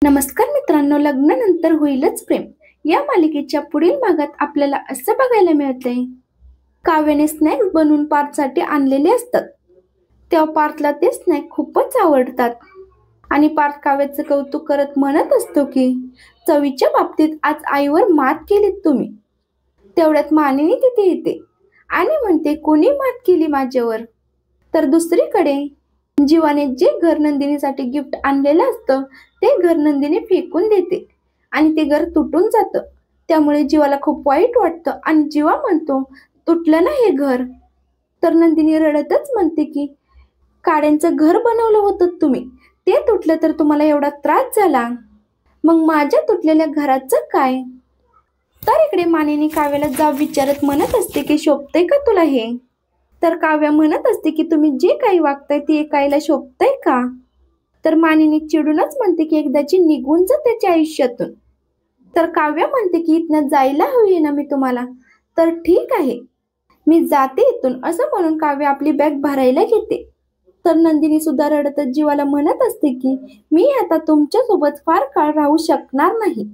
नमस्कार मित्रांनो, लग्नानंतर होईलच प्रेम या मालिकेच्या पुढील भागात आपल्याला असं बघायला मिळतंय. काव्याने स्नॅक्स बनवून पार्थसाठी आणलेले असतात. तेव्हा पार्थला ते स्नॅक खूपच आवडतात आणि पार्थ काव्याचं कौतुक करत म्हणत असतो की चवीच्या बाबतीत आज आईवर मात केलीत तुम्ही. तेवढ्यात मानिनी तिथे येते आणि म्हणते, कोणी मात केली माझ्यावर? तर दुसरीकडे जीवाने जे घर नंदिनीसाठी गिफ्ट आणलेलं असतं ते घर नंदिनी फेकून देते आणि ते घर तुटून जातं. त्यामुळे जीवाला खूप वाईट वाटतं आणि जीवा म्हणतो, तुटलं ना हे घर. तर नंदिनी रडतच म्हणते की काड्यांचं घर बनवलं होतं तुम्ही, ते तुटलं तर तुम्हाला एवढा त्रास झाला, मग माझ्या तुटलेल्या घराचं काय? तर इकडे मानिनी काव्याला जाब विचारत म्हणत असते की शोभतंय का तुला हे? तर काव्या म्हणत असते की तुम्ही जे काही वागताय ते ऐकायला शोभतंय का? तर मानिनी चिडूनच म्हणते की एकदाची निघून जा त्याच्या आयुष्यातून. तर काव्या म्हणते की इथनं जायला हवी ना मी तुम्हाला. तर ठीक आहे, मी जाते इथून असं म्हणून काव्या आपली बॅग भरायला घेते. तर नंदिनी सुद्धा रडतच जीवाला म्हणत असते की मी आता तुमच्या सोबत फार काळ राहू शकणार नाही.